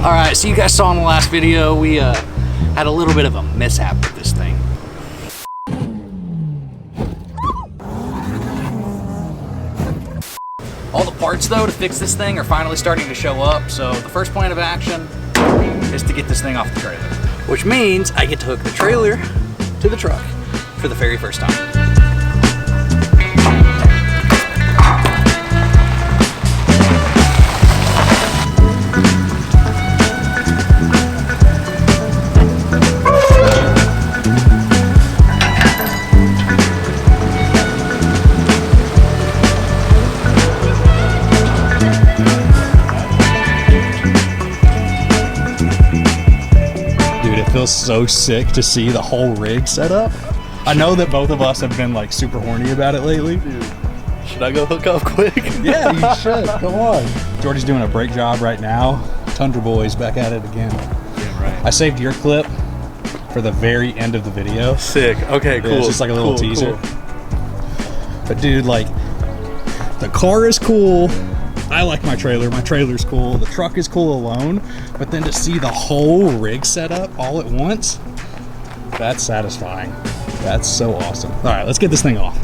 All right, so you guys saw in the last video, we had a little bit of a mishap with this thing. All the parts though to fix this thing are finally starting to show up, so the first plan of action is to get this thing off the trailer. Which means I get to hook the trailer to the truck for the very first time. Feels so sick to see the whole rig set up. I know that both of us have been like super horny about it lately. Dude, should I go hook up quick? Yeah, you should. Come on. Jordy's doing a brake job right now. Tundra Boy's back at it again. Yeah, right. I saved your clip for the very end of the video. Sick. Okay, cool. Yeah, it's just like a little teaser. Cool. But dude, like, the car is cool. I like my trailer's cool, the truck is cool alone, but then to see the whole rig set up all at once, that's satisfying. That's so awesome. All right, let's get this thing off.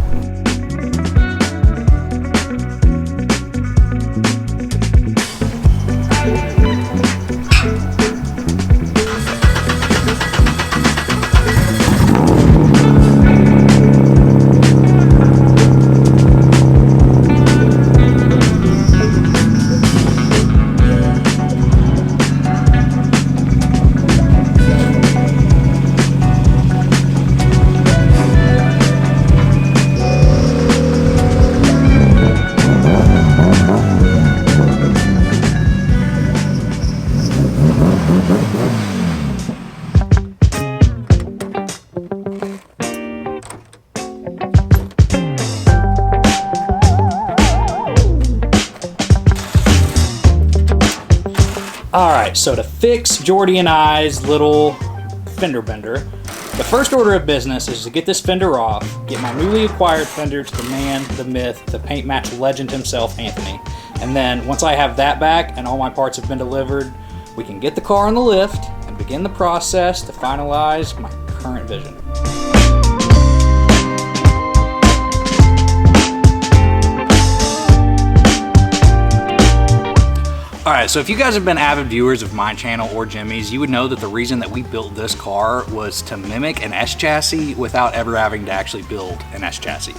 All right, so to fix Jordy and I's little fender bender, the first order of business is to get this fender off, get my newly acquired fender to the man, the myth, the paint match legend himself, Anthony. And then once I have that back and all my parts have been delivered, we can get the car on the lift and begin the process to finalize my current vision. Alright, so if you guys have been avid viewers of my channel or Jimmy's, you would know that the reason that we built this car was to mimic an S chassis without ever having to actually build an S chassis.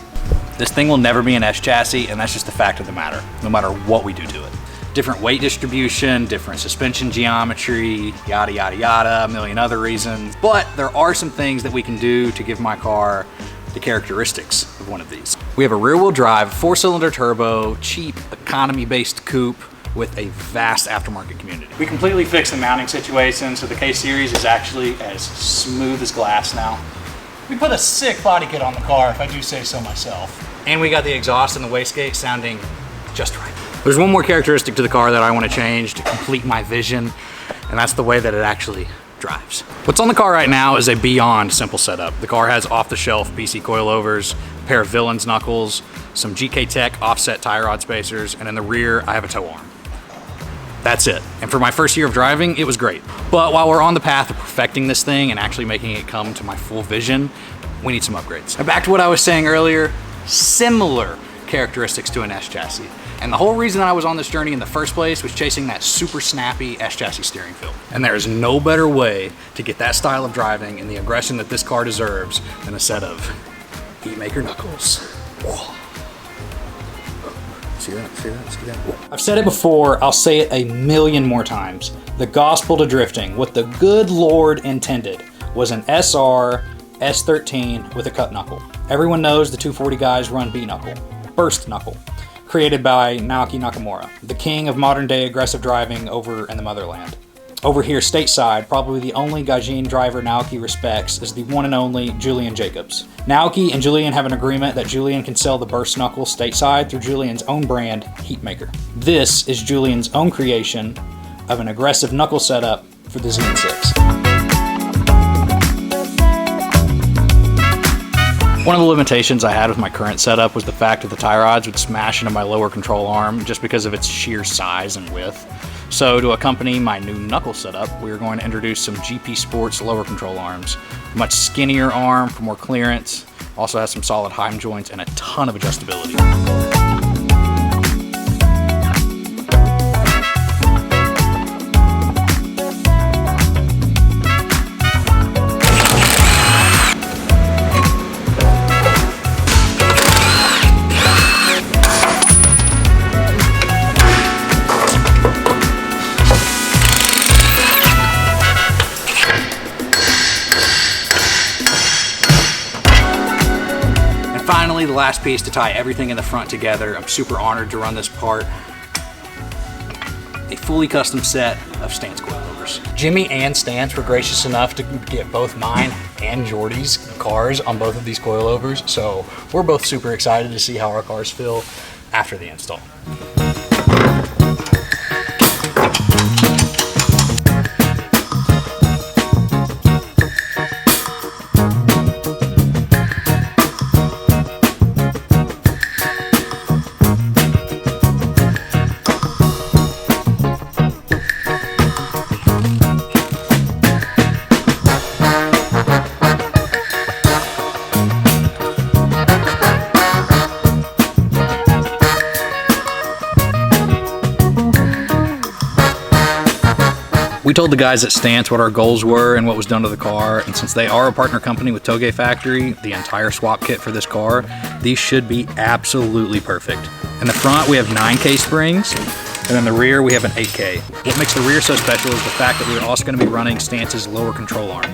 This thing will never be an S chassis, and that's just the fact of the matter, no matter what we do to it. Different weight distribution, different suspension geometry, yada yada yada, a million other reasons. But there are some things that we can do to give my car the characteristics of one of these. We have a rear-wheel drive, 4-cylinder turbo, cheap, economy-based coupe, with a vast aftermarket community. We completely fixed the mounting situation, so the K-Series is actually as smooth as glass now. We put a sick body kit on the car, if I do say so myself. And we got the exhaust and the wastegate sounding just right. There's one more characteristic to the car that I want to change to complete my vision, and that's the way that it actually drives. What's on the car right now is a beyond simple setup. The car has off-the-shelf BC coilovers, a pair of Villains knuckles, some GK Tech offset tie rod spacers, and in the rear, I have a tow arm. That's it. And for my first year of driving, it was great. But while we're on the path of perfecting this thing and actually making it come to my full vision, we need some upgrades. And back to what I was saying earlier, similar characteristics to an S chassis. And the whole reason I was on this journey in the first place was chasing that super snappy S chassis steering feel. And there is no better way to get that style of driving and the aggression that this car deserves than a set of Heatmaker knuckles. Whoa. See that, see that, see that? Whoa. I've said it before, I'll say it a million more times. The gospel to drifting, what the good Lord intended, was an SR S13 with a cut knuckle. Everyone knows the 240 guys run B knuckle, burst knuckle, created by Naoki Nakamura, the king of modern day aggressive driving over in the motherland. Over here stateside, probably the only Gaijin driver Naoki respects is the one and only Julian Jacobs. Naoki and Julian have an agreement that Julian can sell the burst knuckle stateside through Julian's own brand, Heatmaker. This is Julian's own creation of an aggressive knuckle setup for the Z6. One of the limitations I had with my current setup was the fact that the tie rods would smash into my lower control arm just because of its sheer size and width. So to accompany my new knuckle setup, we are going to introduce some GP Sports lower control arms. Much skinnier arm for more clearance. Also has some solid heim joints and a ton of adjustability. Finally, the last piece to tie everything in the front together. I'm super honored to run this part. A fully custom set of stance coilovers. Jimmy and Stance were gracious enough to get both mine and Jordy's cars on both of these coilovers, so we're both super excited to see how our cars feel after the install. We told the guys at Stance what our goals were and what was done to the car, and since they are a partner company with Toge Factory, the entire swap kit for this car, these should be absolutely perfect. In the front, we have 9K springs, and in the rear, we have an 8K. What makes the rear so special is the fact that we're also going to be running Stance's lower control arm.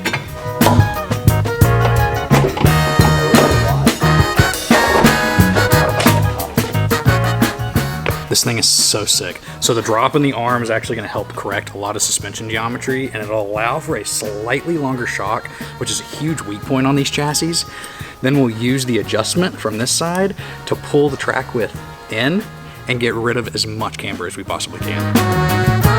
This thing is so sick. So the drop in the arm is actually going to help correct a lot of suspension geometry, and it'll allow for a slightly longer shock, which is a huge weak point on these chassis. Then we'll use the adjustment from this side to pull the track width in and get rid of as much camber as we possibly can.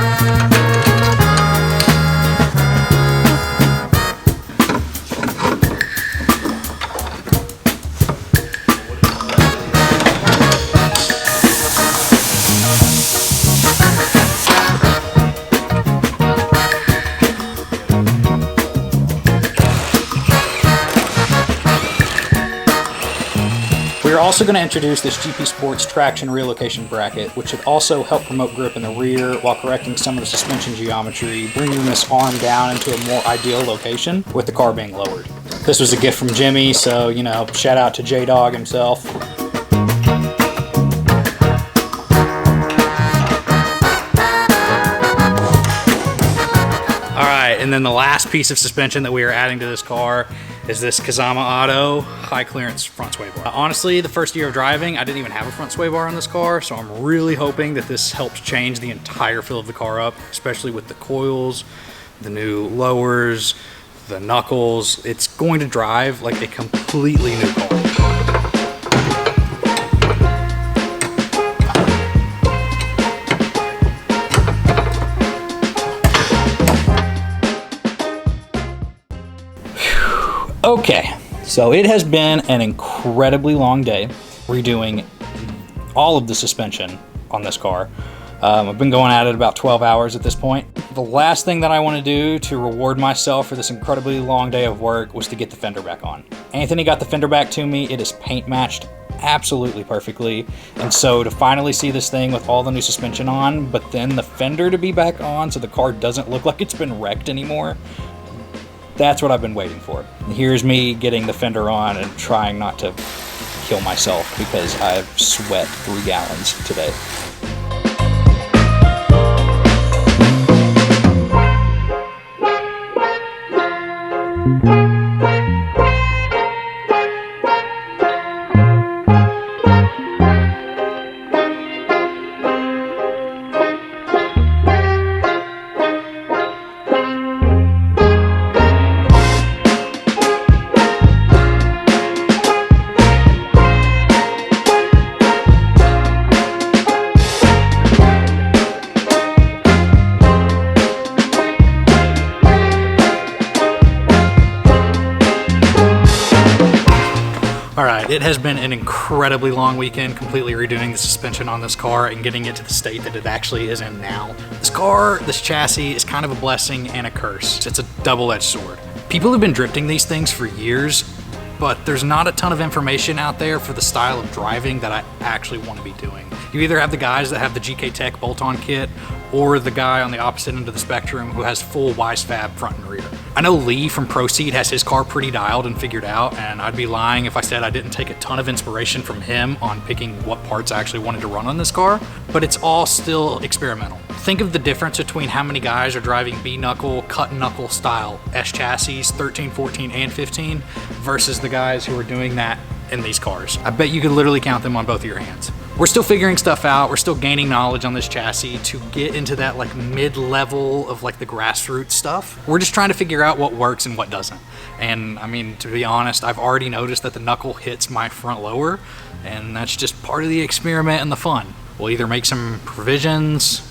We're also going to introduce this GP Sports traction relocation bracket, which should also help promote grip in the rear while correcting some of the suspension geometry, bringing this arm down into a more ideal location with the car being lowered. This was a gift from Jimmy, so, you know, shout out to J-Dog himself. Alright, and then the last piece of suspension that we are adding to this car is this Kazama Auto high clearance front sway bar. Honestly, the first year of driving, I didn't even have a front sway bar on this car, so I'm really hoping that this helps change the entire feel of the car up, especially with the coils, the new lowers, the knuckles. It's going to drive like a completely new car. Okay, so it has been an incredibly long day redoing all of the suspension on this car. I've been going at it about 12 hours at this point. The last thing that I want to do to reward myself for this incredibly long day of work was to get the fender back on. Anthony got the fender back to me. It is paint matched absolutely perfectly. And so to finally see this thing with all the new suspension on, but then the fender to be back on so the car doesn't look like it's been wrecked anymore, that's what I've been waiting for. Here's me getting the fender on and trying not to kill myself because I've sweat 3 gallons today. It has been an incredibly long weekend completely redoing the suspension on this car and getting it to the state that it actually is in now. This car, this chassis is kind of a blessing and a curse. It's a double-edged sword. People have been drifting these things for years, but there's not a ton of information out there for the style of driving that I actually want to be doing. You either have the guys that have the GK Tech bolt-on kit, or the guy on the opposite end of the spectrum who has full Wisefab front and rear. I know Lee from Proceed has his car pretty dialed and figured out, and I'd be lying if I said I didn't take a ton of inspiration from him on picking what parts I actually wanted to run on this car, but it's all still experimental. Think of the difference between how many guys are driving B-knuckle, cut-knuckle style S chassis, 13, 14, and 15, versus the guys who are doing that in these cars. I bet you could literally count them on both of your hands. We're still figuring stuff out. We're still gaining knowledge on this chassis to get into that like mid-level of like the grassroots stuff. We're just trying to figure out what works and what doesn't. And I mean, to be honest, I've already noticed that the knuckle hits my front lower, and that's just part of the experiment and the fun. We'll either make some provisions,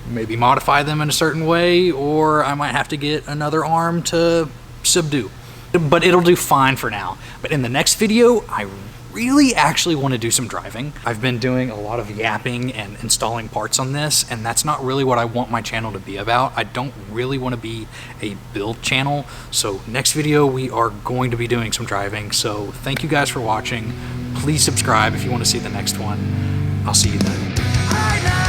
maybe modify them in a certain way, or I might have to get another arm to subdue. But it'll do fine for now. But in the next video, I really actually want to do some driving. I've been doing a lot of yapping and installing parts on this, and that's not really what I want my channel to be about. I don't really want to be a build channel. So next video, we are going to be doing some driving. So thank you guys for watching. Please subscribe if you want to see the next one. I'll see you then.